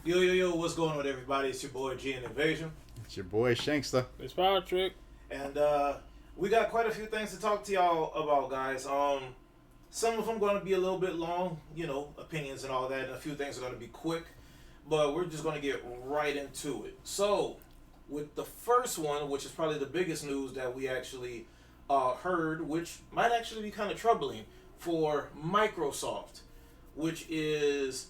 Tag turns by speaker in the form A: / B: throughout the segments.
A: Yo, yo, yo, what's going on with everybody? It's your boy G and Invasion.
B: It's your boy Shankster.
C: It's Patrick.
A: And we got quite a few things to talk to y'all about, guys. Some of them going to be a little bit long, opinions and all that, and a few things are going to be quick. But we're just going to get right into it. So, with the first one, which is probably the biggest news that we actually heard, which might actually be kind of troubling for Microsoft, which is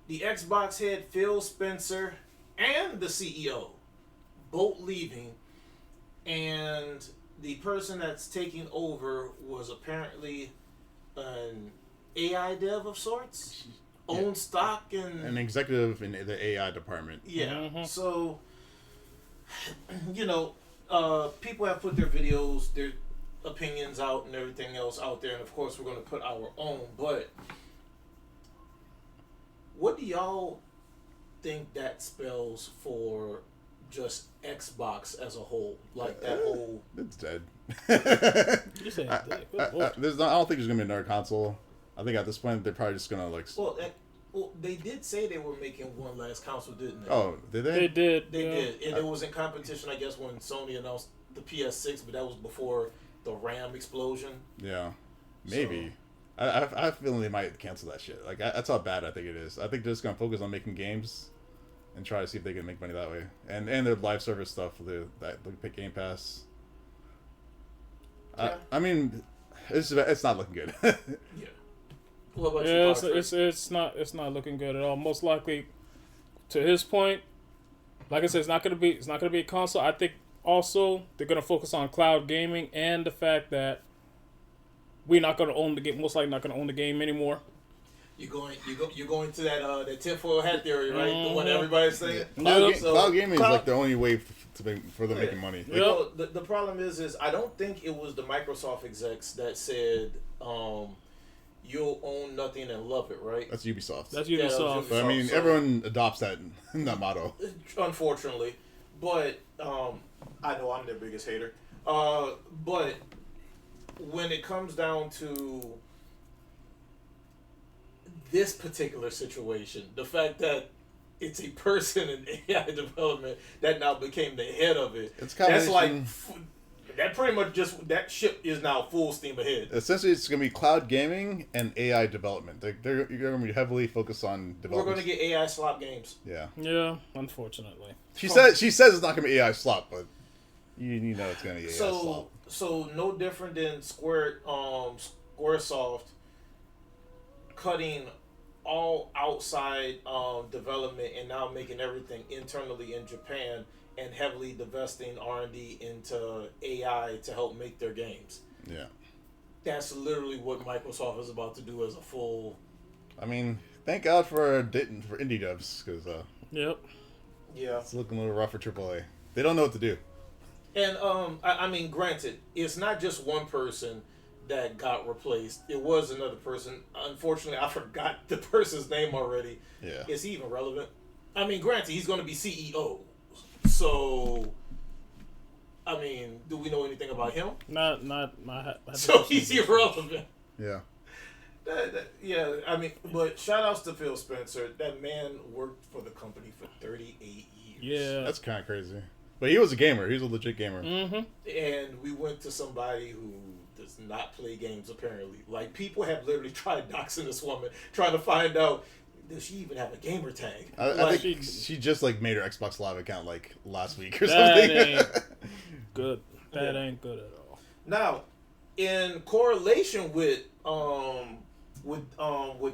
A: the Xbox head Phil Spencer and the CEO both leaving, and the person that's taking over was apparently an AI dev of sorts, owned stock in
B: An executive in the AI department.
A: yeah.
C: Mm-hmm.
A: So people have put their videos, their opinions out, and everything else out there, and of course we're going to put our own. But what do y'all think that spells for just Xbox as a whole? Like that whole.
B: It's dead.
C: You said
B: I don't think there's gonna be another console. I think at this point they're probably just gonna like.
A: Well, they did say they were making one last console, didn't they?
B: Oh, did they?
C: They did.
A: They did, and it was in competition, I guess, when Sony announced the PS6, but that was before the RAM explosion.
B: Yeah, maybe. I have a feeling they might cancel that shit. Like that's how bad I think it is. I think they're just gonna focus on making games, and try to see if they can make money that way. And their live service stuff, that pick Game Pass.
A: Yeah.
B: I mean, it's not looking good.
A: Yeah. What about you,
C: Yeah,
A: Patrick?
C: it's not looking good at all. Most likely, to his point, like I said, it's not gonna be a console. I think also they're gonna focus on cloud gaming and the fact that we're not gonna own the game. Most likely not gonna own the game anymore.
A: You're going to that tinfoil hat theory, right? The one everybody's saying.
B: Cloud gaming is
A: cloud-
B: like the only way for them making money.
A: You know, the problem is I don't think it was the Microsoft execs that said you'll own nothing and love it, right?
B: That's Ubisoft.
C: That's
A: Yeah,
C: Ubisoft.
B: But I mean,
A: So-
B: everyone adopts that motto.
A: Unfortunately, but I know I'm their biggest hater. But when it comes down to this particular situation, the fact that it's a person in AI development that now became the head of it,
B: It's
A: that's like
B: combination-
A: that pretty much just that ship is now full steam ahead.
B: Essentially, it's going to be cloud gaming and AI development. You're going to be heavily focused on
A: We're
B: development.
A: going to get AI slop games.
B: Yeah.
C: Yeah, unfortunately.
B: She says it's not going to be AI slop, but you know it's going to be AI slop.
A: So no different than Squaresoft cutting all outside development and now making everything internally in Japan and heavily divesting R&D into AI to help make their games.
B: Yeah.
A: That's literally what Microsoft is about to do as a full.
B: I mean, thank God for indie devs, because
C: Yep.
A: Yeah.
B: it's looking a little rough for AAA. They don't know what to do.
A: And I mean, granted, it's not just one person that got replaced. It was another person. Unfortunately, I forgot the person's name already.
B: Yeah.
A: Is he even relevant? I mean, granted, he's going to be CEO. So, I mean, do we know anything about him?
C: Not.
A: So he's irrelevant.
B: Yeah.
A: Yeah, I mean, but shout outs to Phil Spencer. That man worked for the company for 38 years.
C: Yeah.
B: That's kind of crazy. But he was a gamer. He was a legit gamer.
C: Mm-hmm.
A: And we went to somebody who does not play games, apparently. Like, people have literally tried doxing this woman, trying to find out, does she even have a gamer tag?
B: I think she just like made her Xbox Live account like last week or
C: That
B: something.
C: ain't good. That ain't good at all.
A: Now, in correlation with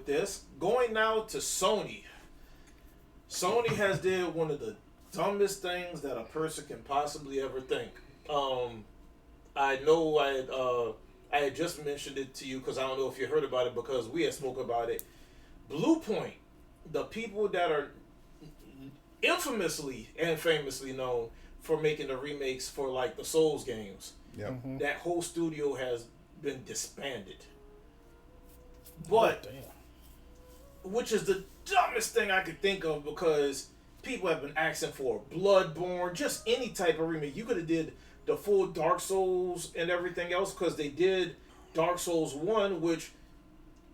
A: this, going now to Sony. Sony has did one of the dumbest things that a person can possibly ever think. I know I had just mentioned it to you because I don't know if you heard about it because we had spoke about it. Blue Point, the people that are infamously and famously known for making the remakes for like the Souls games,
B: Yep.
C: Mm-hmm.
A: that whole studio has been disbanded. But, which is the dumbest thing I could think of because people have been asking for Bloodborne, just any type of remake. You could have did the full Dark Souls and everything else because they did Dark Souls 1, which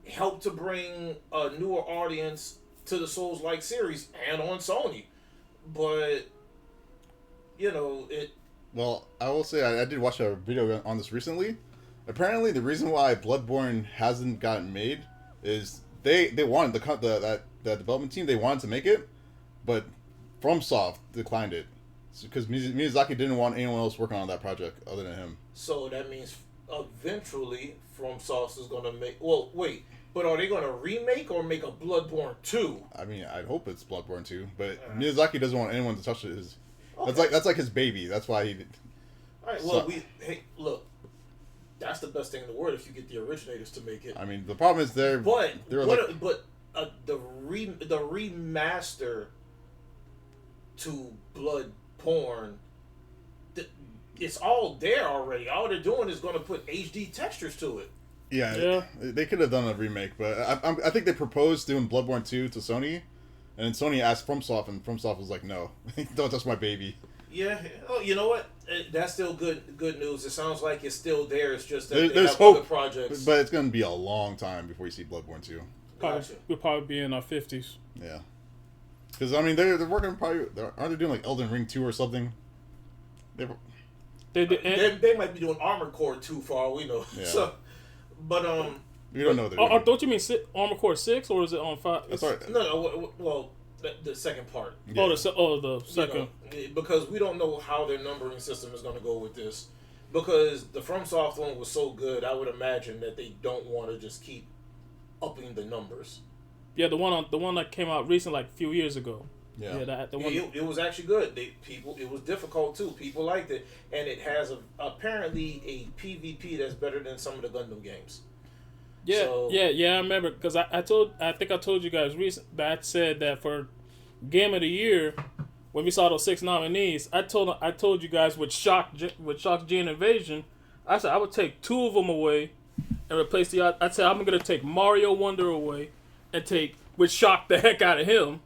A: helped to bring a newer audience to the Souls-like series and on Sony. But it.
B: Well, I will say I did watch a video on this recently. Apparently, the reason why Bloodborne hasn't gotten made is they wanted that development team, they wanted to make it, but FromSoft declined it because Miyazaki didn't want anyone else working on that project other than him.
A: So that means eventually FromSoft is going to make. Well, wait, but are they going to remake or make a Bloodborne 2?
B: I mean, I hope it's Bloodborne 2, but Miyazaki doesn't want anyone to touch it.
A: Okay.
B: That's like his baby. That's why he.
A: All right. Well, look. That's the best thing in the world if you get the originators to make it.
B: I mean, the problem is the remaster
A: to Blood Porn, it's all there already. All they're doing is going to put HD textures to it.
B: Yeah. They could have done a remake, but I think they proposed doing Bloodborne 2 to Sony, and then Sony asked FromSoft, and FromSoft was like, no, don't touch my baby.
A: Yeah. Oh, you know what? That's still good news. It sounds like it's still there. It's just that
B: There's
A: they have
B: hope,
A: other projects.
B: But it's going to be a long time before you see Bloodborne 2.
A: Gotcha.
C: We'll probably be in our 50s.
B: Yeah. Because, I mean, they're working aren't they doing like Elden Ring 2 or something?
A: They might be doing Armored Core 2 for all we know.
B: Yeah.
A: So, but
B: we don't know.
C: Don't you mean Armored Core 6 or is it on 5?
B: That's right.
A: No. Well, the second part.
C: Yeah. The second.
A: Because we don't know how their numbering system is going to go with this. Because the FromSoft one was so good, I would imagine that they don't want to just keep upping the numbers.
C: Yeah, the one that came out recently, like a few years ago.
B: Yeah,
A: it was actually good. It was difficult too. People liked it, and it has apparently a PvP that's better than some of the Gundam games.
C: Yeah,
A: so,
C: I remember because I think I told you guys that I said that for Game of the Year when we saw those 6 nominees, I told you guys with Shock Gene Invasion, I said I would take 2 of them away and replace I said I'm gonna take Mario Wonder away and would shock the heck out of him.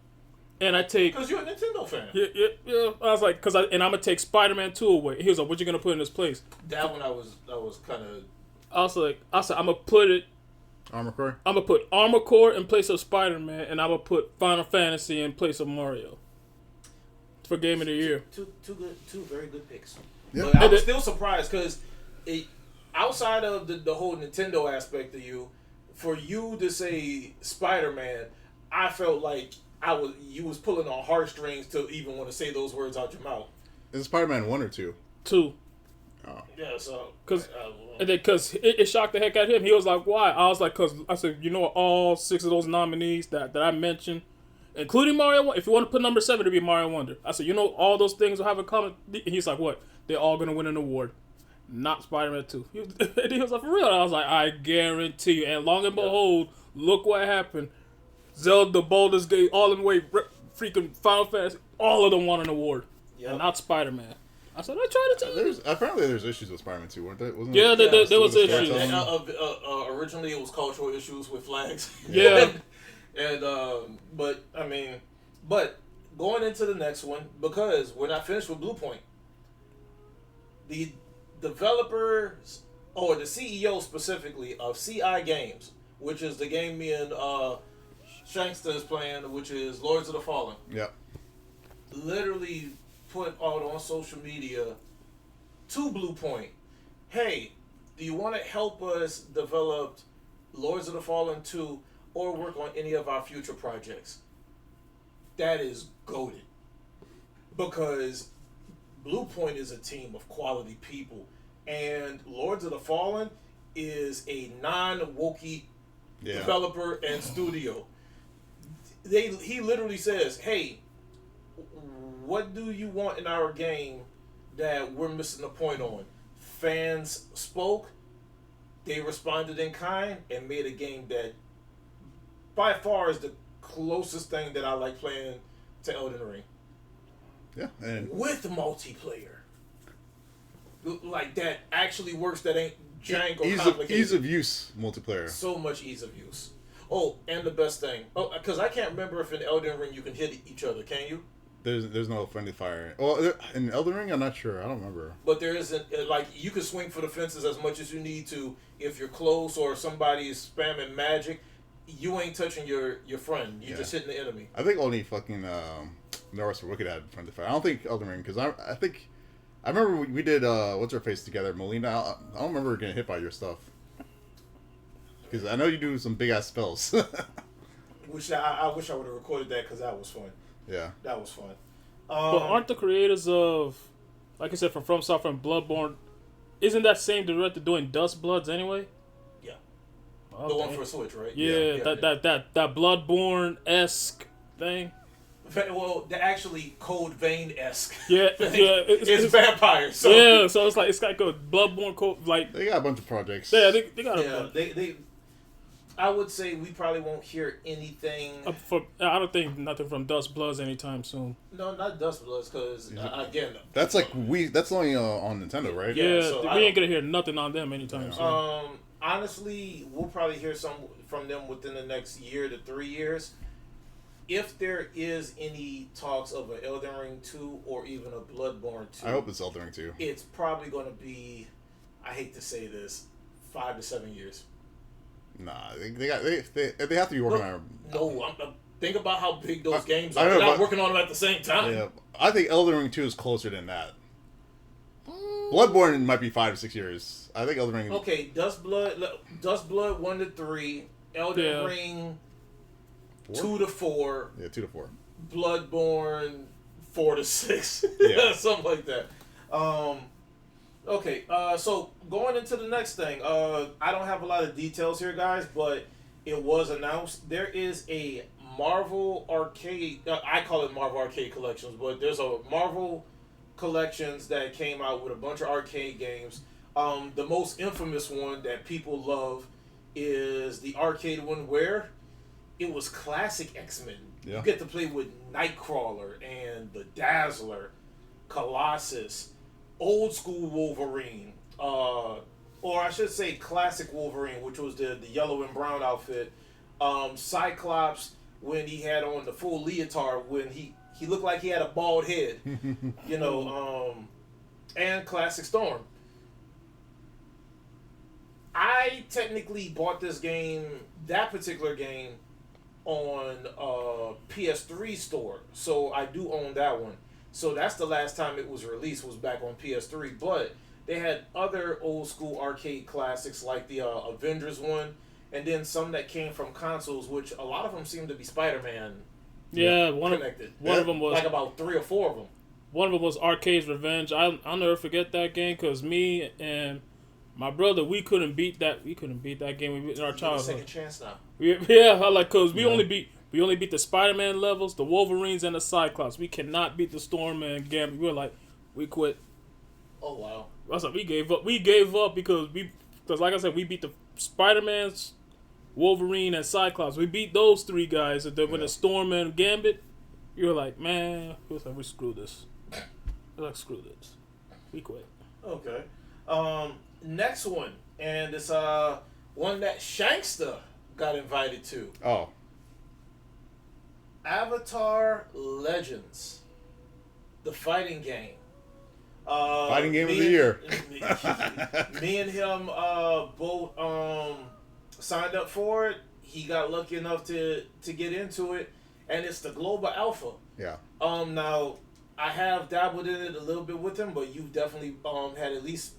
C: And I take
A: because you're a Nintendo fan.
C: Yeah. I was like, and I'm gonna take Spider-Man 2 away. He was like, "What you gonna put in his place?"
A: That one I was kind of.
C: I said, I'm gonna put it.
B: Armor Core.
C: I'm gonna put Armor Core in place of Spider-Man, and I'm gonna put Final Fantasy in place of Mario for Game of the Year.
A: Two very good picks.
B: Yeah.
A: But I was still surprised because outside of the whole Nintendo aspect of you, for you to say Spider-Man, I felt like you was pulling on heartstrings to even want to say those words out your mouth.
B: Is it Spider-Man 1 or 2?
C: 2.
B: Oh.
A: Yeah, so
C: because it shocked the heck out of him. He was like, "Why?" I was like, "Cause I said, you know what? All 6 of those nominees that I mentioned, including Mario. If you want to put number 7, it'd be Mario Wonder." I said, "You know, all those things will have in common." And he's like, "What? They're all gonna win an award, not Spider-Man 2." And he was like, "For real?" I was like, "I guarantee you." And long and behold, look what happened. Zelda, Baldur's Gate, all in the way, freaking Final Fantasy, all of them won an award, and not Spider-Man. I said, I tried to tell you.
B: Apparently, there's issues with Spider-Man 2, weren't there?
C: There was issues.
A: Originally, it was cultural issues with flags.
C: Yeah.
A: But going into the next one, because we're not finished with Blue Point, the developers, or the CEO specifically, of CI Games, which is the game me and Shankster is playing, which is Lords of the Fallen.
B: Yeah.
A: Literally put out on social media to Blue Point, hey, do you want to help us develop Lords of the Fallen 2 or work on any of our future projects? That is goated. Because Blue Point is a team of quality people, and Lords of the Fallen is a non-wokey developer and studio. He literally says, hey, what do you want in our game that we're missing the point on? Fans spoke, they responded in kind, and made a game that by far is the closest thing that I like playing to Elden Ring.
B: Yeah, and
A: with multiplayer. Like, that actually works, that ain't jank or complicated.
B: Ease of use multiplayer.
A: So much ease of use. Oh, and the best thing. Oh, because I can't remember if in Elden Ring you can hit each other, can you?
B: There's no friendly fire. Well, in Elden Ring, I'm not sure. I don't remember.
A: But there isn't, like, you can swing for the fences as much as you need to if you're close or somebody is spamming magic. you ain't touching your friend. You're just hitting the enemy.
B: I think only fucking Norris or Wicked had friendly fire. I don't think Elden Ring, because I think I remember we did what's her face together, Melina. I don't remember getting hit by your stuff because I know you do some big ass spells.
A: Which I wish I would have recorded that because that was fun.
B: Yeah,
A: that was fun.
C: But aren't the creators of, like I said, from FromSoftware and Bloodborne, isn't that same director doing Dust Bloods anyway?
A: Yeah,
C: okay.
A: The one for Switch, right?
C: Yeah, that Bloodborne-esque thing.
A: Well, they're actually Code Vein-esque.
C: Yeah,
A: it's vampires. So.
C: Yeah, so it's like a Bloodborne code. Like
B: they got a bunch of projects.
C: Yeah, they got a
A: bunch. They. I would say we probably won't hear anything.
C: I don't think nothing from Dust Bloods anytime soon.
A: No, not Dust Bloods, because again,
B: that's like that's only on Nintendo, right?
C: Yeah, so we ain't gonna hear nothing on them anytime soon.
A: Honestly, we'll probably hear some from them within the next year to 3 years. If there is any talks of an Elden Ring 2 or even a Bloodborne 2,
B: I hope it's Elden Ring 2.
A: It's probably going to be, I hate to say this, 5 to 7 years.
B: Nah, they have to be working on.
A: No, think about how big those games are. They're not working on them at the same time.
B: Yeah, I think Elden Ring 2 is closer than that. Bloodborne might be 5 to 6 years. I think Elden Ring.
A: Okay, Dust Blood 1 to 3, Elden Ring 2 to 4.
B: Yeah, 2 to 4.
A: Bloodborne 4 to 6.
B: Yeah,
A: something like that. Okay, so going into the next thing, I don't have a lot of details here, guys, but it was announced there is a Marvel Arcade. I call it Marvel Arcade Collections, but there's a Marvel Collections that came out with a bunch of arcade games. The most infamous one that people love is the arcade one where it was classic X-Men.
B: Yeah.
A: You get to play with Nightcrawler and the Dazzler, Colossus, old school Wolverine, or I should say classic Wolverine, which was the yellow and brown outfit. Cyclops when he had on the full leotard, when he looked like he had a bald head, and classic Storm. I technically bought this game, that particular game, on PS3 store, so I do own that one. So that's the last time it was released, was back on PS3. But they had other old school arcade classics like the Avengers one, and then some that came from consoles, which a lot of them seem to be Spider-Man. Connected.
C: One of them was
A: like about 3 or 4 of them.
C: One of them was Arcade's Revenge. I'll never forget that game because me and my brother, we couldn't beat that game in our childhood.
A: Second chance now.
C: Cause we only beat the Spider-Man levels, the Wolverines, and the Cyclops. We cannot beat the Storm and Gambit. We were like, we quit.
A: Oh wow!
C: I was like, we gave up. We gave up because like I said, we beat the Spider-Man's, Wolverine, and Cyclops. We beat those 3 guys, and then when the Storm and Gambit, you were like, man, we screw this. We're like, screw this. We quit.
A: Okay. Next one, and it's one that Shankster got invited to.
B: Oh.
A: Avatar Legends, the fighting game.
B: Fighting game of the year.
A: Me and him both signed up for it. He got lucky enough to get into it, and it's the global alpha.
B: Yeah.
A: Now I have dabbled in it a little bit with him, but you've definitely had at least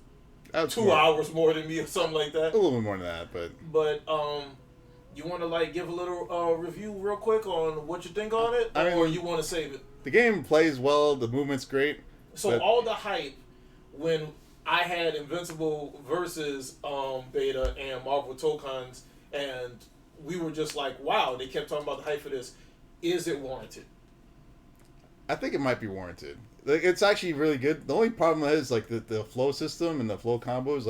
A: 2 hours more than me or something like that.
B: A little bit more than that,
A: but you want to give a little review real quick on what you think on it, or you want to save it?
B: The game plays well. The movement's great.
A: So all the hype when I had Invincible versus Beta and Marvel Tokens, and we were just like, wow, they kept talking about the hype for this. Is it warranted?
B: I think it might be warranted. It's actually really good. The only problem is the flow system and the flow combos.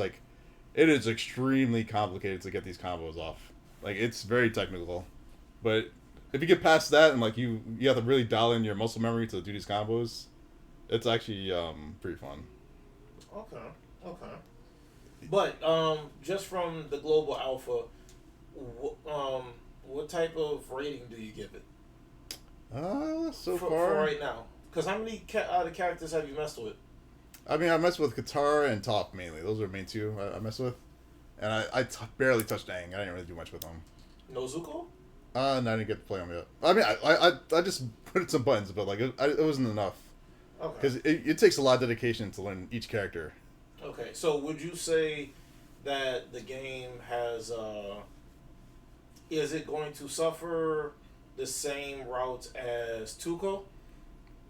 B: It is extremely complicated to get these combos off. It's very technical, but if you get past that and you have to really dial in your muscle memory to do these combos, it's actually pretty fun.
A: Okay. But just from the global alpha, what type of rating do you give it?
B: So far
A: for right now, because how many other characters have you messed with?
B: I mean, I messed with Katara and Toph mainly. Those are the main 2 I messed with. And I barely touched Aang. I didn't really do much with them.
A: No Zuko?
B: No, I didn't get to play him yet. I mean, I just put some buttons, but like it wasn't enough.
A: Okay.
B: Because it takes a lot of dedication to learn each character.
A: Okay, so would you say that the game has, is it going to suffer the same routes as Tuco?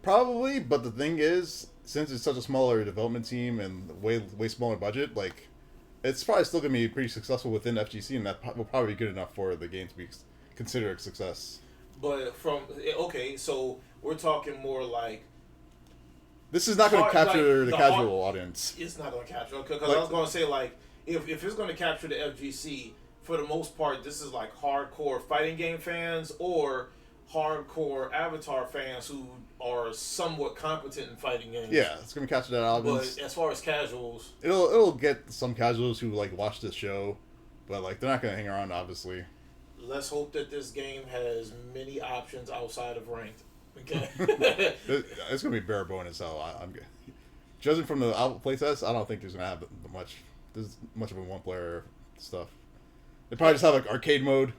B: Probably, but the thing is, since it's such a smaller development team and way smaller budget, like it's probably still gonna be pretty successful within FGC, and that will probably be good enough for the game to be considered a success.
A: But okay, so we're talking more like
B: This is not going to capture
A: like
B: the casual audience.
A: it's not going to capture, because
B: Like-
A: I was going to say, like, if it's going to capture the FGC, for the most part, this is like hardcore fighting game fans or hardcore Avatar fans who are somewhat competent in fighting games.
B: Yeah, it's going to capture that audience.
A: But as far as casuals,
B: It'll get some casuals who like watch this show, but like they're not going to hang around, obviously.
A: let's hope that this game has many options outside of ranked. Okay.
B: It's going to be bare bone as hell. I'm judging from the playtest, I don't think there's going to have much of a one player stuff. They probably just have like arcade mode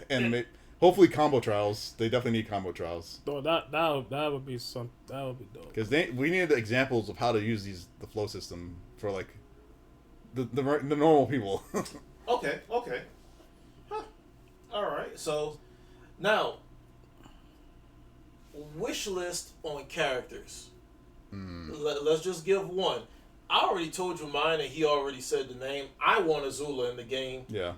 B: and hopefully combo trials. They definitely need combo trials.
C: Oh, that would be that would be dope.
B: Because we need examples of how to use the flow system for like the normal people.
A: Okay. Huh. All right. So now, wish list on characters. Let's just give one. I already told you mine, and he already said the name. I want Azula in the game.
B: Yeah.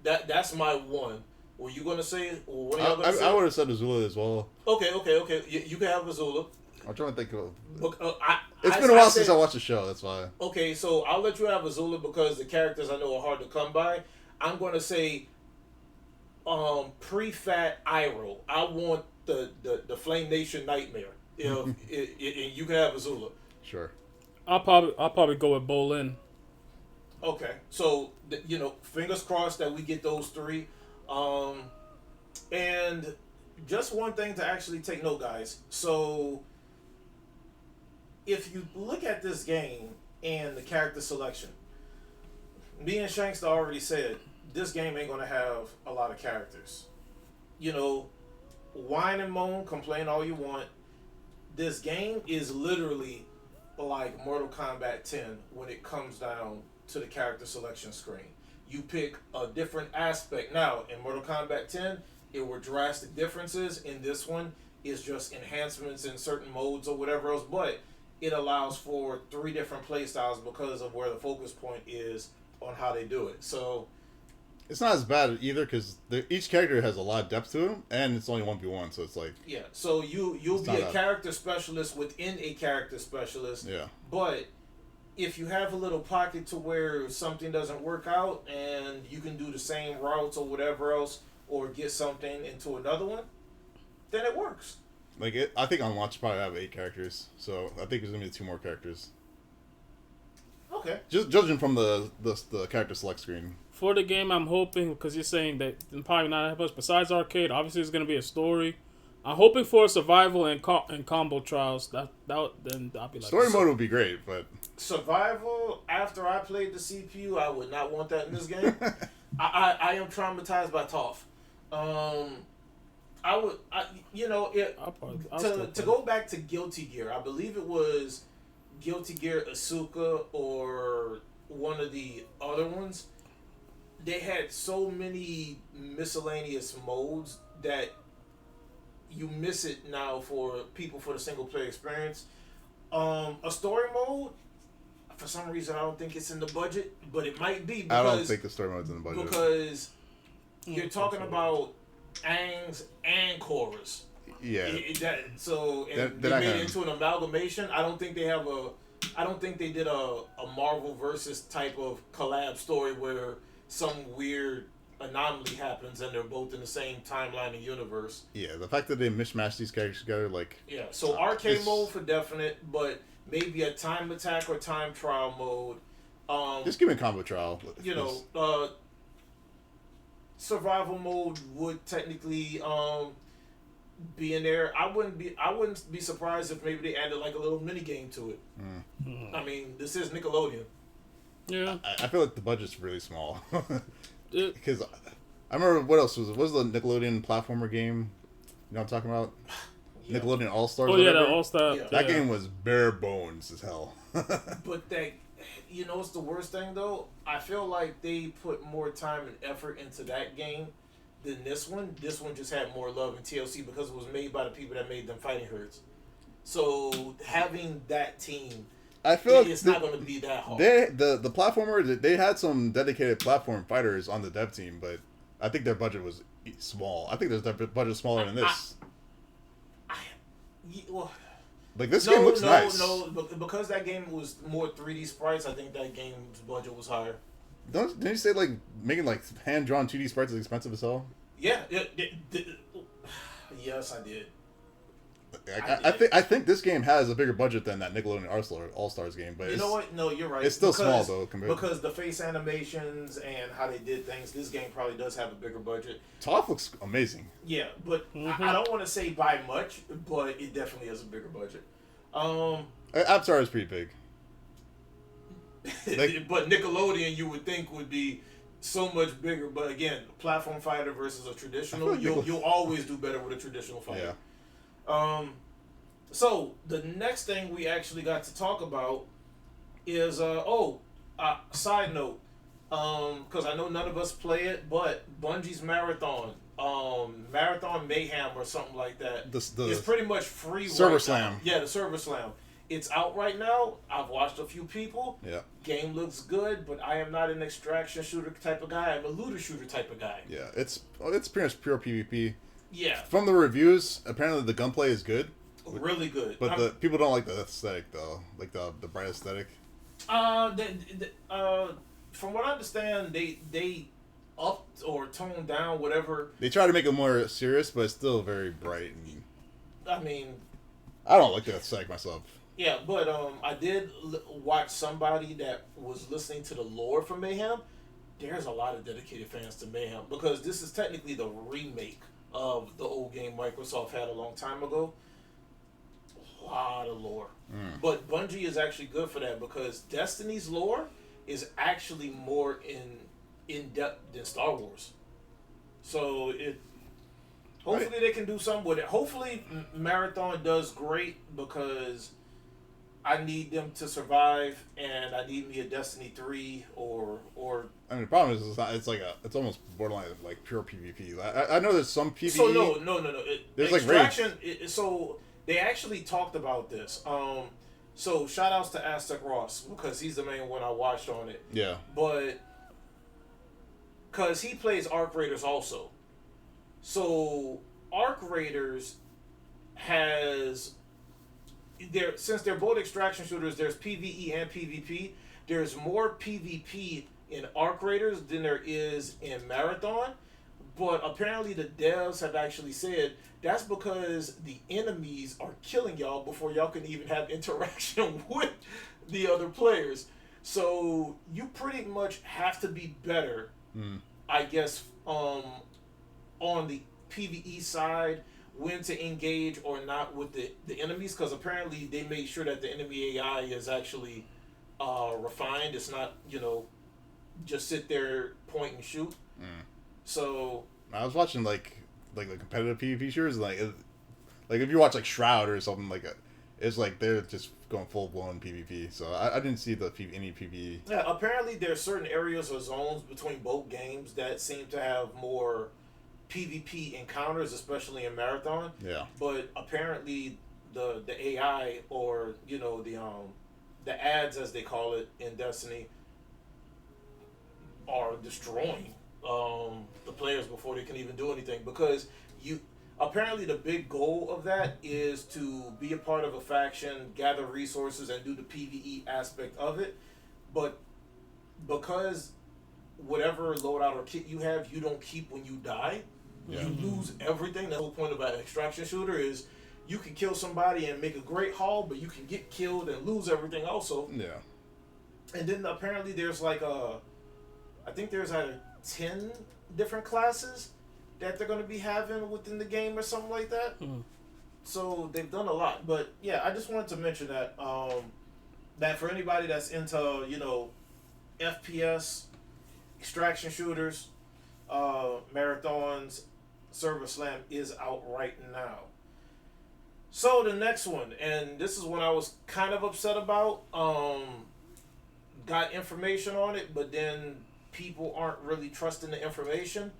A: That's my one. Were you gonna say? What are y'all gonna say?
B: I would have said Azula as well.
A: Okay. You can have Azula.
B: I'm trying to think of.
A: It's
B: Been a while since I watched the show. That's why.
A: Okay, so I'll let you have Azula because the characters I know are hard to come by. I'm gonna say, pre-fat Iroh. I want the Flame Nation Nightmare. And you can have Azula.
B: Sure.
C: I'll probably go with Bolin.
A: Okay, so fingers crossed that we get those three. And just one thing to actually take note, guys. So if you look at this game and the character selection, me and Shankster already said this game ain't gonna have a lot of characters. Whine and moan, complain all you want. This game is literally like Mortal Kombat 10 when it comes down to the character selection screen. You pick a different aspect. Now, in Mortal Kombat 10, it were drastic differences. In this one, it's just enhancements in certain modes or whatever else, but it allows for 3 different play styles because of where the focus point is on how they do it. So
B: it's not as bad either because each character has a lot of depth to them, and it's only 1v1, so it's like
A: So you'll be a character specialist within a character specialist.
B: Yeah.
A: But if you have a little pocket to where something doesn't work out and you can do the same routes or whatever else, or get something into another one, then it works.
B: I think on launch probably have 8 characters, so I think there's gonna be 2 more characters.
A: Okay.
B: Just judging from the character select screen.
C: For the game, I'm hoping, because you're saying that probably not have much besides arcade. Obviously, it's going to be a story. I'm hoping for survival and combo trials. Then I'll be like
B: Story mode would be great, but
A: survival. After I played the CPU, I would not want that in this game. I am traumatized by Toph. To go back to Guilty Gear, I believe it was Guilty Gear Asuka or one of the other ones. They had so many miscellaneous modes that you miss it now for people for the single player experience. A story mode, for some reason, I don't think it's in the budget, but it might be because
B: I don't think the story mode's in the budget
A: because you're talking about Aang's and Korra's.
B: Yeah.
A: They made it into an amalgamation. I don't think they did a Marvel versus type of collab story where some weird anomaly happens and they're both in the same timeline and universe.
B: Yeah, the fact that they mishmash these characters together,
A: so arcade mode for definite, but maybe a time attack or time trial mode.
B: Just give me a combo trial.
A: Survival mode would technically be in there. I wouldn't be surprised if maybe they added like a little mini game to it. I mean, this is Nickelodeon.
C: Yeah.
B: I feel like the budget's really small. Because I remember what else was it? What was the Nickelodeon platformer game? You know what I'm talking about?
A: Yeah.
B: Nickelodeon All Stars.
C: Oh yeah, the All Star.
A: Yeah.
B: That game was bare bones as hell.
A: But that, you know, it's the worst thing though. I feel like they put more time and effort into that game than this one. This one just had more love in TLC because it was made by the people that made them Fighting Herds. So having that team,
B: I feel like
A: it's not going to be that hard.
B: the platformer, they had some dedicated platform fighters on the dev team, but I think their budget was small. I think their budget smaller than this.
A: Well,
B: Like this game looks nice.
A: Because that game was more 3D sprites. I think that game's budget was higher.
B: Didn't you say like making like hand drawn 2D sprites is expensive as hell?
A: Yeah, yes, I did.
B: I think this game has a bigger budget than that Nickelodeon All Stars game, but
A: you know what? No, you're right.
B: It's still small though
A: because the face animations and how they did things. This game probably does have a bigger budget.
B: Toph looks amazing.
A: Yeah, but I don't want to say by much, but it definitely has a bigger budget.
B: Avatar is pretty big.
A: But Nickelodeon, you would think would be so much bigger. But again, platform fighter versus a traditional,
B: like
A: you'll always do better with a traditional fighter.
B: Yeah.
A: So the next thing we actually got to talk about is side note, because I know none of us play it, but Bungie's Marathon, Marathon Mayhem or something like that, it's pretty much free.
B: Server Slam.
A: Now. Yeah, the Server Slam. It's out right now. I've watched a few people.
B: Yeah.
A: Game looks good, but I am not an extraction shooter type of guy. I'm a looter shooter type of guy.
B: Yeah, it's pretty much pure PvP.
A: Yeah.
B: From the reviews, apparently the gunplay is good.
A: Really good.
B: But the people don't like the aesthetic though, like the bright aesthetic.
A: From what I understand, they upped or toned down whatever.
B: They try to make it more serious, but it's still very bright. And
A: I mean,
B: I don't like the aesthetic myself.
A: Yeah, but I did watch somebody that was listening to the lore for Mayhem. There's a lot of dedicated fans to Mayhem because this is technically the remake of the old game Microsoft had a long time ago. A lot of lore. But Bungie is actually good for that because Destiny's lore is actually more in depth than Star Wars. So hopefully they can do something with it. Hopefully Marathon does great because I need them to survive, and I need me a Destiny 3 or.
B: I mean, the problem is it's almost borderline like pure PvP. I know there's some PvE.
A: So no.
B: There's
A: Extraction.
B: like raids.
A: So they actually talked about this. So shout outs to Aztec Ross because he's the main one I watched on it.
B: Yeah.
A: But because he plays Arc Raiders also, so Arc Raiders has. Since they're both extraction shooters, there's PvE and PvP. There's more PvP in Arc Raiders than there is in Marathon. But apparently the devs have actually said that's because the enemies are killing y'all before y'all can even have interaction with the other players. So you pretty much have to be better, I guess, on the PvE side, when to engage or not with the enemies, because apparently they made sure that the enemy AI is actually refined. It's not, just sit there, point and shoot. So
B: I was watching like the competitive PvP shooters, like if you watch like Shroud or something it's like they're just going full blown PvP. So I didn't see any PvE.
A: Yeah, apparently there's certain areas or zones between both games that seem to have more PvP encounters, especially in Marathon.
B: Yeah.
A: But apparently the AI or the ads as they call it in Destiny are destroying the players before they can even do anything, because apparently the big goal of that is to be a part of a faction, gather resources, and do the PvE aspect of it. But because whatever loadout or kit you have, you don't keep when you die.
B: Yeah.
A: You lose everything. The whole point of an extraction shooter is you can kill somebody and make a great haul, but you can get killed and lose everything also.
B: Yeah.
A: And then apparently there's I think there's either 10 different classes that they're going to be having within the game or something like that. So they've done a lot. But yeah, I just wanted to mention that that for anybody that's into, FPS, extraction shooters, Marathon's Server Slam is out right now. So the next one, and this is one I was kind of upset about. Got information on it, but then people aren't really trusting the information.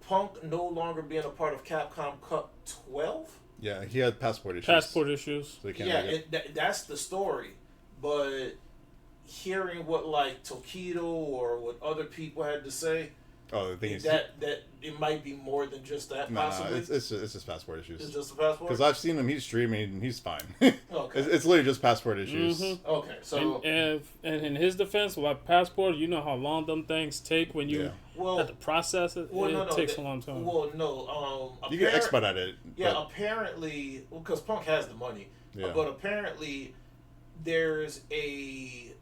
A: Punk no longer being a part of Capcom Cup 12.
B: Yeah, he had passport issues.
C: So
B: he can't
A: Yeah,
B: make it.
A: that's the story. But hearing what like Tokido or what other people had to say,
B: Oh, the thing is
A: that it might be more than just that.
B: No,
A: possibly.
B: it's just passport issues.
A: It's just a passport.
B: Because I've seen him, he's streaming, and he's fine.
A: Okay.
B: It's literally just passport issues.
C: Mm-hmm.
A: Okay, so
C: and in his defense, like passport, you know how long them things take when you have to process it. It takes a long time.
A: Well, no,
B: you can expedite it.
A: Yeah, apparently, because Punk has the money.
B: Yeah.
A: But apparently, there's a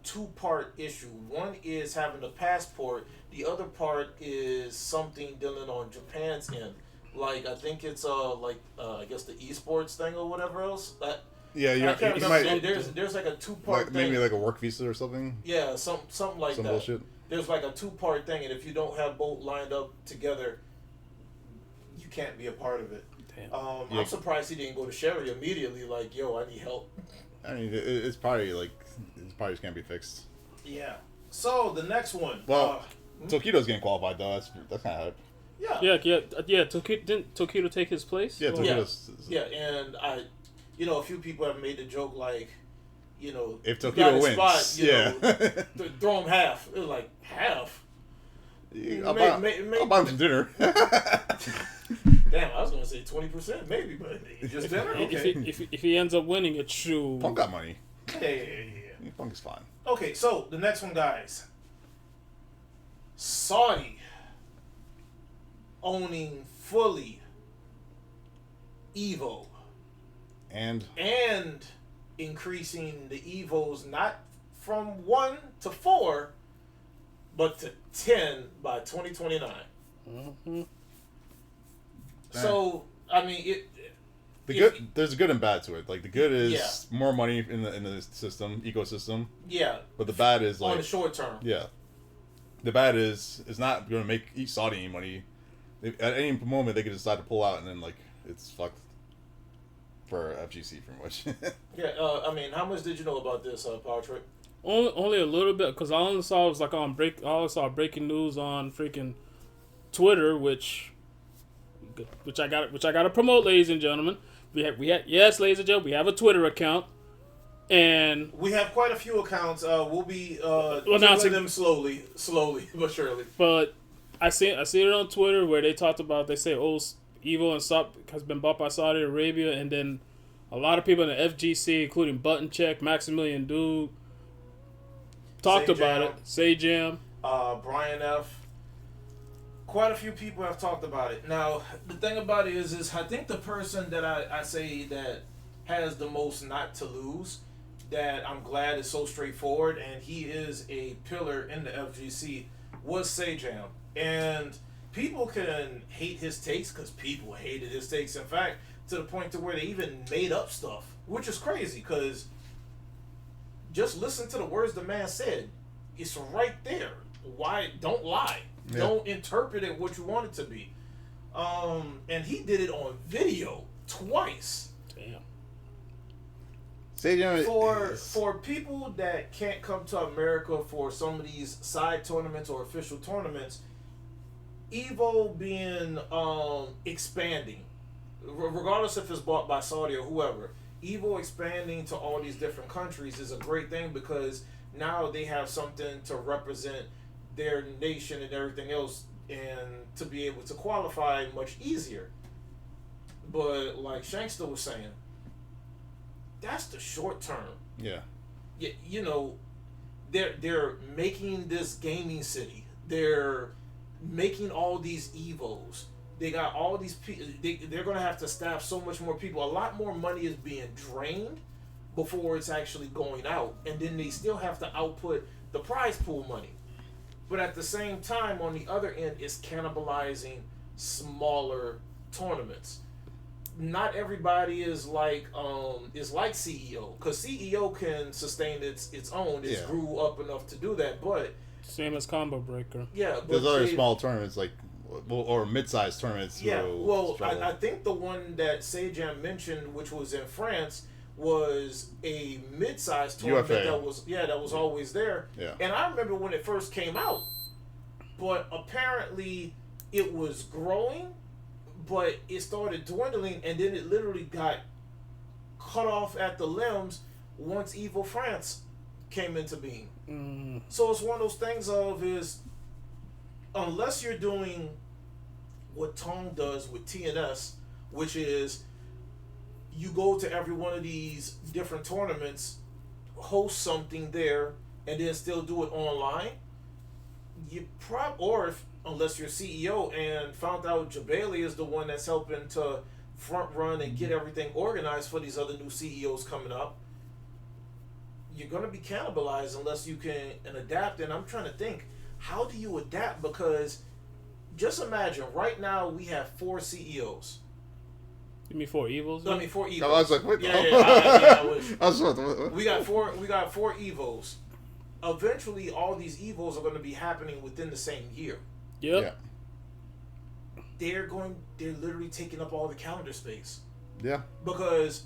A: two-part issue. One is having a passport. The other part is something dealing on Japan's end. Like, I think it's I guess the esports thing or whatever else.
B: Yeah,
A: I can't remember.
B: might,
A: There's like a two-part thing.
B: Maybe like a work visa or something.
A: Yeah, something like
B: Some
A: that.
B: bullshit.
A: There's like a two-part thing, and if you don't have both lined up together, you can't be a part of it.
C: Damn.
A: I'm surprised he didn't go to Sherry immediately. Like, yo, I need help.
B: I mean, it's probably just can't be fixed.
A: Yeah. So the next one.
B: Well, Tokido's getting qualified though. That's kind of hype.
C: Yeah. Didn't Tokido take his place?
B: Yeah, Tokido's.
A: Yeah, and a few people have made the joke like,
B: if Tokido wins,
A: throw him half. It was like half.
B: I'll buy him some dinner.
A: Damn, I was gonna say 20%, maybe, but just dinner. Okay.
C: If he ends up winning, it's true.
B: Punk got money.
A: Yeah.
B: Punk is fine.
A: Okay, so the next one, guys. Saudi owning fully EVO
B: and
A: increasing the EVOs not from 1 to 4, but to 10 by 2029.
C: Mm-hmm.
A: So I mean,
B: there's a good and bad to it. Like the good is more money in the system ecosystem.
A: Yeah.
B: But the bad is like
A: on the short term.
B: Yeah. The bad is it's not going to make Saudi any money. At any moment they could decide to pull out, and then like it's fucked for FGC pretty much.
A: Yeah. I mean, how much did you know about this, Power Trip?
C: Only a little bit, because I only saw it was like I only saw breaking news on freaking Twitter, which I got to promote, ladies and gentlemen. Yes, ladies and gentlemen, we have a Twitter account, and
A: we have quite a few accounts. We'll be announcing them slowly but surely.
C: But I see it on Twitter where they talked about, they say EVO and SUP has been bought by Saudi Arabia, and then a lot of people in the FGC, including Button Check, Maximilian Dude, talked about it. Sajam,
A: Brian F. Quite a few people have talked about it. Now, the thing about it is I think the person that I say that has the most not to lose, that I'm glad is so straightforward, and he is a pillar in the FGC, was Sajam. And people can hate his takes, because people hated his takes, in fact, to the point to where they even made up stuff, which is crazy, because just listen to the words the man said. It's right there. Why? Don't lie. Yeah. Don't interpret it what you want it to be. And he did it on video twice.
C: Damn.
A: For people that can't come to America for some of these side tournaments or official tournaments, EVO being expanding, regardless if it's bought by Saudi or whoever, EVO expanding to all these different countries is a great thing, because now they have something to represent their nation and everything else, and to be able to qualify much easier. But like Shankster was saying, that's the short term.
B: Yeah.
A: They're making this gaming city. They're making all these EVOs. They got all these people. They're going to have to staff so much more people. A lot more money is being drained before it's actually going out. And then they still have to output the prize pool money. But at the same time, on the other end, it's cannibalizing smaller tournaments. Not everybody is like CEO, because CEO can sustain its own. It grew up enough to do that. But
C: Same as Combo Breaker.
A: Yeah, but
B: There's other small tournaments like, or mid-sized tournaments.
A: Yeah, well, I think the one that Sejam mentioned, which was in France, was a mid-sized tournament
B: UFA.
A: that was always there.
B: Yeah.
A: And I remember when it first came out, but apparently it was growing, but it started dwindling, and then it literally got cut off at the limbs once EVO France came into being. So it's one of those things is unless you're doing what Tong does with TNS, which is you go to every one of these different tournaments, host something there, and then still do it online. Unless you're CEO and found out Jabali is the one that's helping to front run and get everything organized for these other new CEOs coming up, you're going to be cannibalized unless you can adapt. And I'm trying to think, how do you adapt? Because just imagine, right now we have 4 CEOs.
C: You mean 4 EVOs?
A: I mean 4 EVOs.
B: I was like, what?
A: I wish.
B: I was what?
A: We got 4 EVOs. Eventually, all these EVOs are going to be happening within the same year.
C: Yep.
B: Yeah.
A: They're literally taking up all the calendar space.
B: Yeah.
A: Because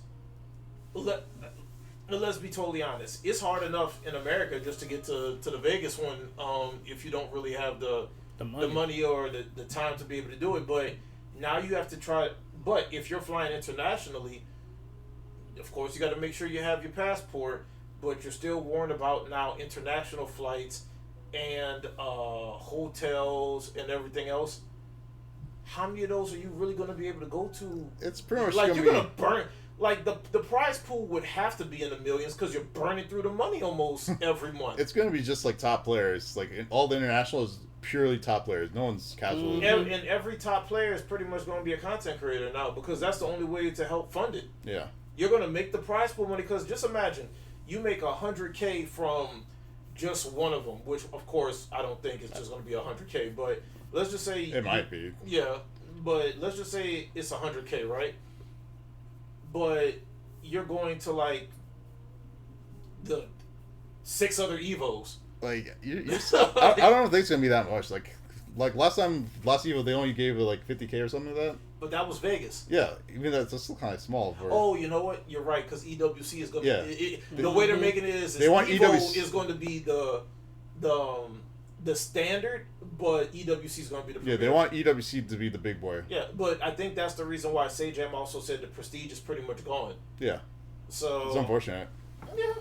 A: let's be totally honest, it's hard enough in America just to get to the Vegas one if you don't really have the money or the time to be able to do it. But now you have to try. But if you're flying internationally, of course you got to make sure you have your passport. But you're still warned about now international flights and hotels and everything else. How many of those are you really going to be able to go to?
B: It's pretty much
A: like you're going to burn. Like the prize pool would have to be in the millions because you're burning through the money almost every month.
B: It's going to be just like top players. Like all the international is purely top players. No one's casual.
A: And every top player is pretty much going to be a content creator now because that's the only way to help fund it.
B: Yeah.
A: You're going to make the prize pool money because just imagine you make $100K from just one of them, which of course I don't think it's just going to be $100K, but let's just say
B: it might be.
A: Yeah, but let's just say it's $100K, right? But you're going to like the 6 other EVOs.
B: Like I don't think it's gonna be that much. Like last EVO they only gave it like $50K or something like that.
A: But that was Vegas.
B: Yeah, even that's still kind of small.
A: Oh, you know what? You're right because EWC is going to.
B: Yeah.
A: The way they're making it is
B: they want
A: EVO
B: EWC
A: is going to be the standard, but EWC is going to be the premier.
B: Yeah, they want EWC to be the big boy.
A: Yeah, but I think that's the reason why Sejam also said the prestige is pretty much gone.
B: Yeah.
A: So
B: it's unfortunate.
A: Yeah,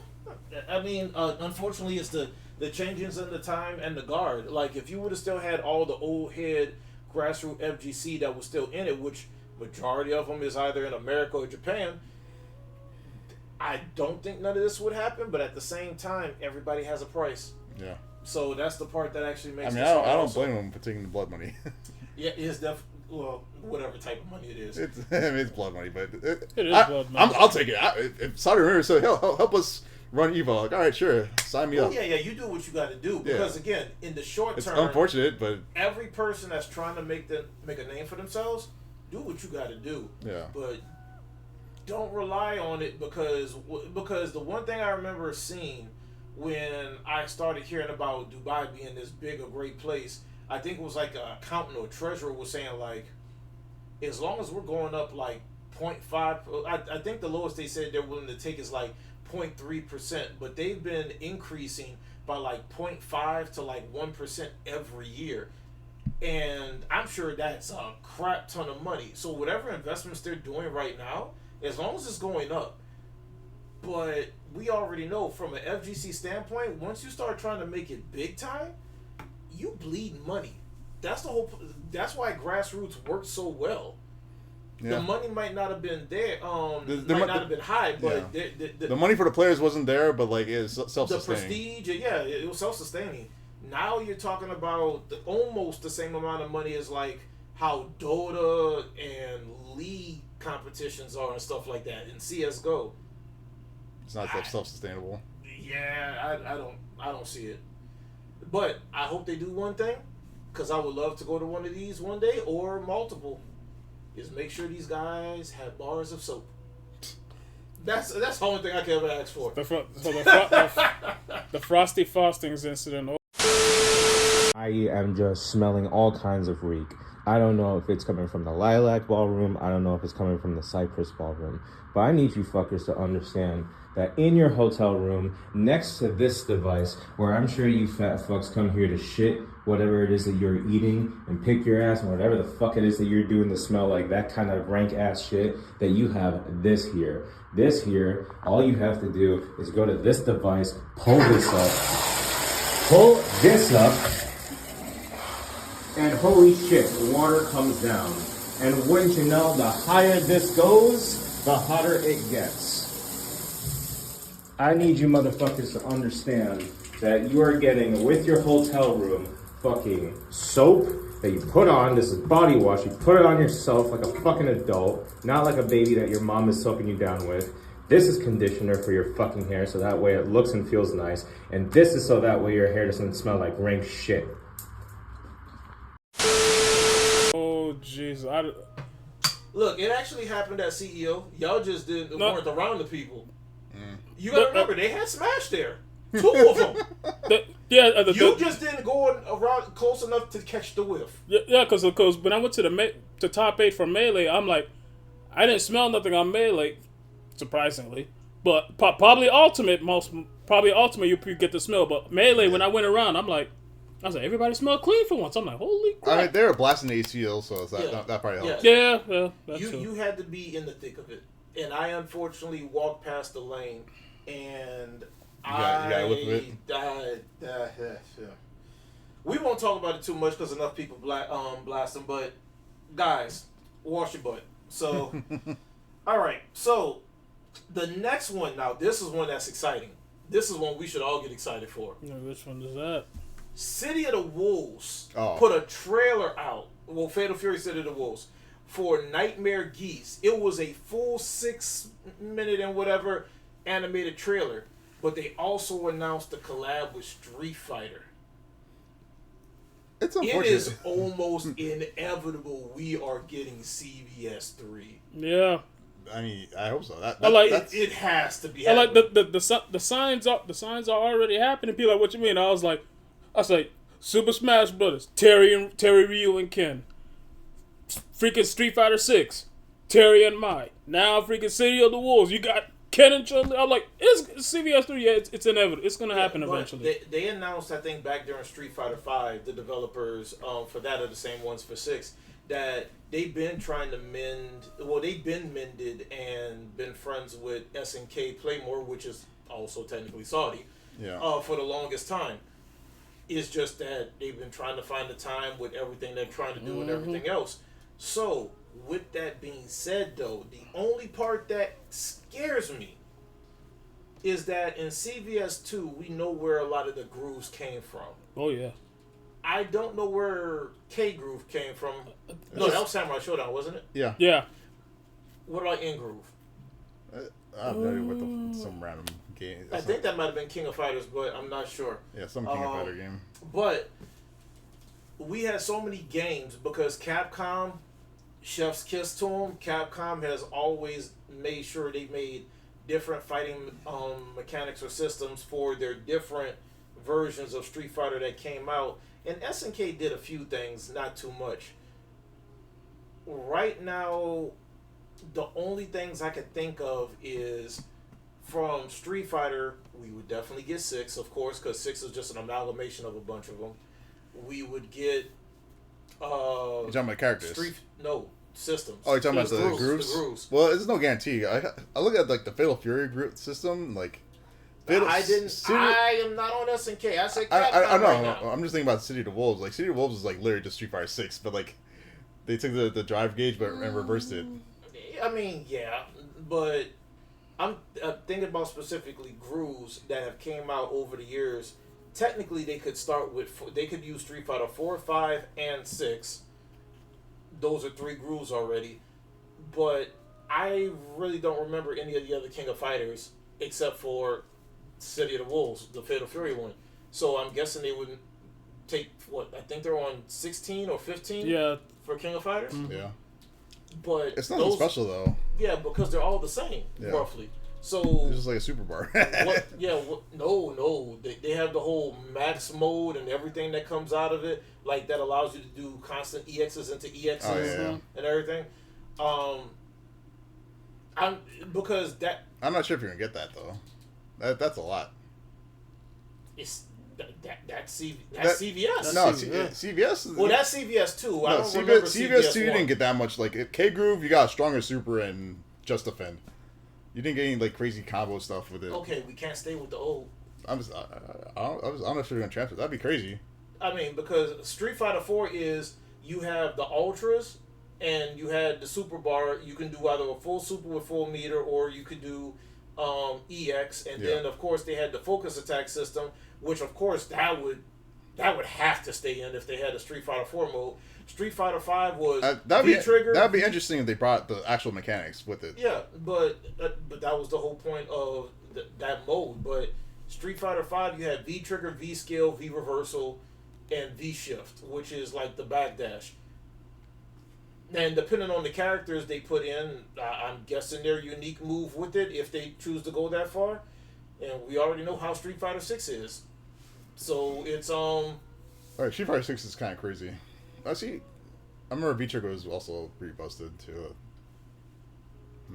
A: I mean, unfortunately, it's the changes in the time and the guard. Like, if you would have still had all the old head grassroots FGC that was still in it, which majority of them is either in America or Japan, I don't think none of this would happen. But at the same time, everybody has a price.
B: Yeah.
A: So that's the part that actually makes.
B: I mean, I don't blame them for taking the blood money.
A: Yeah, it's well, whatever type of money it is.
B: It's blood money, but
C: it is blood money.
B: I'll take it. If Saudi Arabia said, help us run EVO, like, all right, sure, sign me up.
A: Yeah, you do what you got to do because again, in the short term,
B: it's unfortunate, but
A: every person that's trying to make a name for themselves, do what you got to do.
B: Yeah.
A: But don't rely on it because the one thing I remember seeing when I started hearing about Dubai being this big a great place, I think it was like an accountant or treasurer was saying like, as long as we're going up like 0.5, I think the lowest they said they're willing to take is like 0.3%, but they've been increasing by like 0.5 to like 1% every year. And I'm sure that's a crap ton of money. So whatever investments they're doing right now, as long as it's going up. But we already know from an FGC standpoint, once you start trying to make it big time, you bleed money. That's why grassroots works so well. Yeah. The money might not have been there. Might not have been high, but
B: the money for the players wasn't there. But like it's self-sustaining.
A: The prestige, yeah, it was self-sustaining. Now you're talking about almost the same amount of money as like how Dota and League competitions are and stuff like that in CS:GO.
B: It's not self-sustainable.
A: Yeah, I don't see it. But I hope they do one thing, because I would love to go to one of these one day or multiple. Is make sure these guys have bars of soap. That's the only thing I can ever ask for.
C: The Frosty Fostings incident.
D: I am just smelling all kinds of reek. I don't know if it's coming from the Lilac Ballroom. I don't know if it's coming from the Cypress Ballroom. But I need you fuckers to understand that in your hotel room, next to this device, where I'm sure you fat fucks come here to shit whatever it is that you're eating and pick your ass and whatever the fuck it is that you're doing to smell like that kind of rank ass shit, that you have this here. This here, all you have to do is go to this device, pull this up, and holy shit, water comes down. And wouldn't you know, the higher this goes, the hotter it gets. I need you motherfuckers to understand that you are getting, with your hotel room, fucking soap that you put on. This is body wash. You put it on yourself like a fucking adult, not like a baby that your mom is soaking you down with. This is conditioner for your fucking hair, so that way it looks and feels nice. And this is so that way your hair doesn't smell like rank shit.
C: Oh, jeez.
A: Look, it actually happened at CEO. Y'all just weren't around the people. You gotta remember, they had Smash there. 2 of them. You just didn't go around close enough to catch the whiff.
C: Yeah, because when I went to the top 8 for Melee, I'm like, I didn't smell nothing on Melee, surprisingly. But probably Ultimate, you get the smell. But Melee, when I went around, I was like, everybody smelled clean for once. I'm like, holy crap.
B: I mean, they were blasting the ACL, so that probably helps.
C: Yeah,
A: you had to be in the thick of it. And I unfortunately walked past the lane, and we won't talk about it too much because enough people blast them. But guys, wash your butt. So, all right. So the next one now. This is one that's exciting. This is one we should all get excited for.
C: Which one is that?
A: City of the Wolves put a trailer out. Well, Fatal Fury City of the Wolves for Nightmare Geese. It was a full 6-minute and whatever animated trailer. But they also announced a collab with Street Fighter.
B: It's unfortunate.
A: It is almost inevitable we are getting CVS 3.
C: Yeah.
B: I mean, I hope so.
A: It has to be.
C: I like the signs are already happening. People are like, what you mean? I was like, Super Smash Brothers, Terry, Ryu, and Ken. Freaking Street Fighter 6, Terry and Mai. Now freaking City of the Wolves. You got Ken and Chun-Li. I'm like, it's CVS 3. Yeah, it's inevitable. It's gonna happen eventually.
A: They announced, I think, back during Street Fighter 5, the developers for that are the same ones for 6, that they've been trying to mend. Well, they've been mended and been friends with SNK Playmore, which is also technically Saudi.
B: Yeah.
A: For the longest time. It's just that they've been trying to find the time with everything they're trying to do and everything else. So, with that being said, though, the only part that scares me is that in CVS 2, we know where a lot of the grooves came from.
C: Oh, yeah.
A: I don't know where K-Groove came from. No, that was Samurai Showdown, wasn't it?
B: Yeah.
C: Yeah.
A: What about N-Groove?
B: I have no idea what some random game.
A: I think that might have been King of Fighters, but I'm not sure.
B: Yeah, some King of Fighter game.
A: But we had so many games because Capcom, chef's kiss to them, Capcom has always made sure they made different fighting mechanics or systems for their different versions of Street Fighter that came out. And SNK did a few things, not too much. Right now, the only things I could think of is from Street Fighter, we would definitely get 6, of course, because 6 is just an amalgamation of a bunch of them. We would get
B: You're talking about characters?
A: Systems.
B: Oh, you're talking about the grooves?
A: The grooves.
B: Well, there's no guarantee. I look at like the Fatal Fury group system, like
A: I am not on SNK. I said Capcom
B: I know.
A: right now.
B: I'm just thinking about City of the Wolves. Like City of the Wolves is like literally just Street Fighter 6, but like they took the drive gauge and reversed it.
A: I mean, yeah, but I'm thinking about specifically grooves that have came out over the years. Technically, they could start with they could use Street Fighter 4, 5, and 6. Those are 3 grooves already, but I really don't remember any of the other King of Fighters except for City of the Wolves, the Fatal Fury one. So I'm guessing they would take I think they're on 16 or 15.
C: Yeah.
A: For King of Fighters.
B: Mm-hmm. Yeah.
A: But
B: it's nothing special though.
A: Yeah, because they're all the same roughly. So
B: It's just like a super bar.
A: what? Yeah, no. They have the whole max mode and everything that comes out of it, like that allows you to do constant EXs into EXs
B: Oh, yeah.
A: and everything. I'm because
B: I'm not sure if you're gonna get that though. That's a lot.
A: it's that's CVS.
B: No,
C: CVS.
B: CVS.
A: Well, that's CVS too. I
B: No,
A: don't remember
B: CVS 2
A: 1.
B: didn't get that much. Like K Groove, you got a stronger super and Just Defend. You didn't get any like crazy combo stuff with it.
A: Okay, we can't stay with the old.
B: I'm not sure they're gonna transfer. That'd be crazy.
A: I mean, because Street Fighter 4 is you have the ultras and you had the super bar. You can do either a full super with full meter or you could do EX, and then of course they had the focus attack system, which of course that would have to stay in if they had a Street Fighter 4 mode. Street Fighter 5 was V-trigger.
B: That'd be interesting if they brought the actual mechanics with it.
A: Yeah, but that was the whole point of that mode. But Street Fighter 5, you had V-trigger, V-scale, V-reversal, and V-shift, which is like the backdash. And depending on the characters they put in, I'm guessing their unique move with it if they choose to go that far. And we already know how Street Fighter 6 is. So it's
B: Alright, Street Fighter 6 is kind of crazy. I remember V-Trigger was also pretty busted too.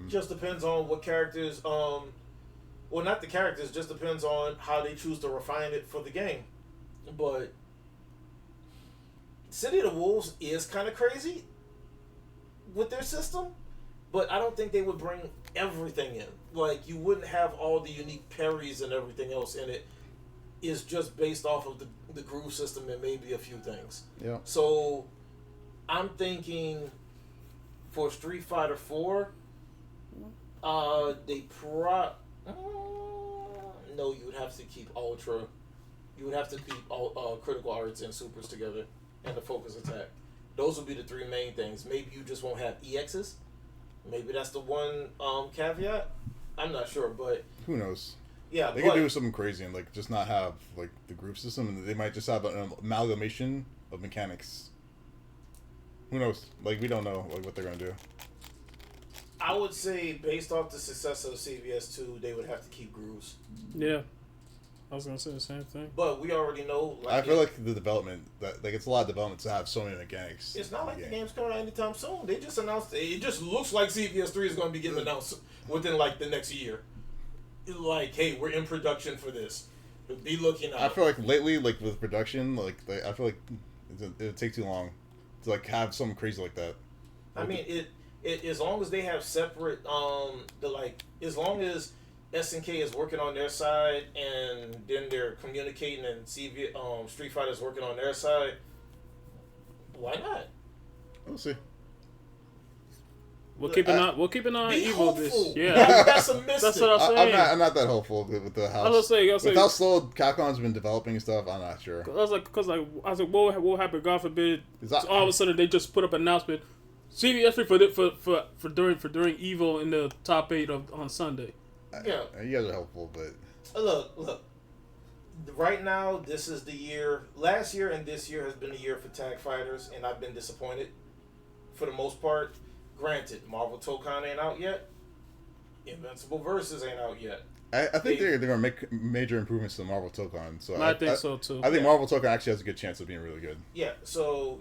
A: just depends on what characters well, not the characters, just depends on how they choose to refine it for the game. But City of the Wolves is kind of crazy with their system, but I don't think they would bring everything in. Like, you wouldn't have all the unique parries and everything else in it. It's just based off of the groove system and maybe a few things.
B: Yeah.
A: So I'm thinking for Street Fighter 4, they no, you would have to keep Ultra. You would have to keep all Critical Arts and Supers together and the focus attack. Those would be the three main things. Maybe you just won't have EXs. Maybe that's the one caveat. I'm not sure, but
B: Who knows?
A: yeah,
B: They could do something crazy and like just not have like the group system, and they might just have an amalgamation of mechanics. Who knows? Like, we don't know like what they're gonna do.
A: I would say based off the success of CVS 2, they would have to keep grooves.
C: Yeah. I was gonna say the same thing.
A: But we already know. Like,
B: I feel like the development that like it's a lot of development to have so many mechanics.
A: it's not
B: in
A: like
B: the
A: the
B: game.
A: game's coming out anytime soon. They just announced it. It just looks like CVS 3 is going to be getting announced within like the next year. Like, hey, we're in production for this. Be looking out.
B: I feel like lately, like with production, like I feel like it would take too long to like have something crazy like that.
A: I mean, it as long as they have separate as long as SNK is working on their side and then they're communicating and Street Fighter is working on their side, why not?
B: We'll see.
C: We'll keep an eye. We'll keep an eye on
A: Be
C: EVO.
A: hopeful.
C: Yeah.
A: Pessimistic.
C: That's what I'm saying.
B: I'm not that hopeful with the house.
C: I was gonna say,
B: with how slow Capcom's been developing stuff, I'm not sure.
C: I was like, what will happen? God forbid. So all of a sudden, they just put up an announcement. CVS for during EVO in the top 8 on Sunday.
A: Yeah.
B: You guys are helpful, but
A: Look. Right now, this is the year. Last year and this year has been a year for tag fighters, and I've been disappointed for the most part. Granted, Marvel Tokon ain't out yet. Invincible Versus ain't out yet.
B: I think they're gonna make major improvements to Marvel Tokon. So
C: I think so too.
B: I think Marvel Tokon actually has a good chance of being really good.
A: Yeah, so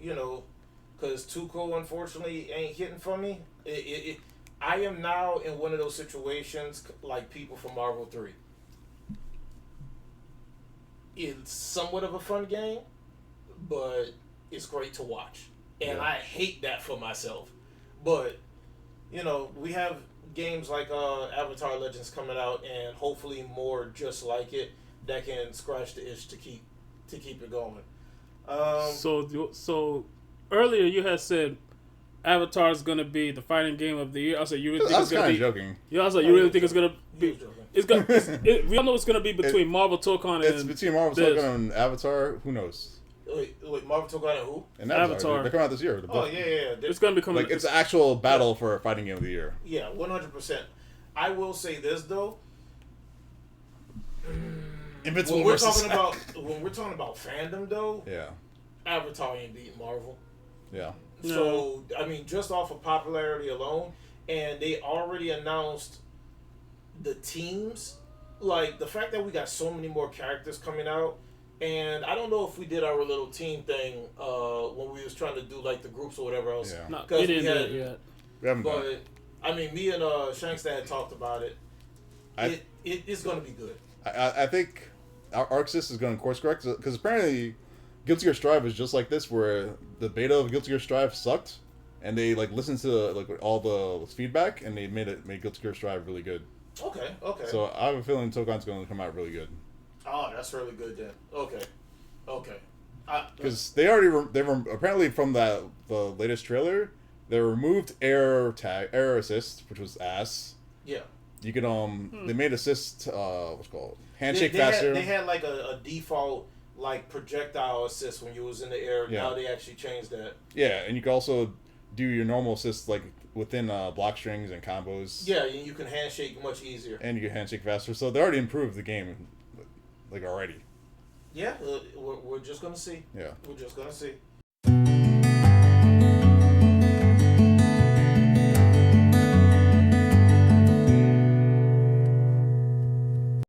A: because Tuco unfortunately ain't hitting for me. I am now in one of those situations like people from Marvel 3. It's somewhat of a fun game, but it's great to watch. And I hate that for myself. But, we have games like Avatar Legends coming out and hopefully more just like it that can scratch the itch to keep it going.
C: So earlier you had said Avatar is gonna be the fighting game of the year. I said you really think it's gonna be
B: joking.
C: Yeah, I was like you really think it's gonna be.
A: He was joking.
C: We all know it's gonna be between Marvel Tokon and
B: It's between Marvel Tokon and Avatar. Who knows?
A: Wait, Marvel Tokon and who?
B: And
C: Avatar.
B: They're coming out this year.
A: Oh yeah.
C: It's gonna become
B: Like it's an actual battle for a fighting game of the year.
A: Yeah, 100%. I will say this though.
B: Invincible
A: When we're
B: versus
A: talking about fandom though,
B: yeah,
A: Avatar ain't beating Marvel.
B: yeah.
A: So I mean, just off of popularity alone, and they already announced the teams, like the fact that we got so many more characters coming out, and I don't know if we did our little team thing when we was trying to do like the groups or whatever else.
B: Yeah.
C: No,
A: 'Cause
C: we
A: we
C: didn't do
A: had-
C: it yet.
B: We haven't done
A: But
B: it.
A: I mean, me and Shankstad had talked about it. It's gonna be good.
B: I think our Arc Sys is going to course correct because apparently Guilty Gear Strive is just like this, where the beta of Guilty Gear Strive sucked, and they like listened to like all the feedback and they made Guilty Gear Strive really good.
A: Okay.
B: So I have a feeling Tokon's going to come out really good.
A: Oh, that's really good then. Okay.
B: Because they apparently from the latest trailer, they removed air assist, which was ass.
A: Yeah.
B: You could they made assist what's it called handshake
A: they
B: faster.
A: They had like a default like projectile assist when you was in the air.
B: Yeah.
A: Now they actually changed that.
B: Yeah, and you could also do your normal assist like within block strings and combos.
A: Yeah, and you can handshake much easier.
B: And you can handshake faster. So they already improved the game, like already.
A: Yeah, we're just gonna see.
B: Yeah.
A: We're just gonna see.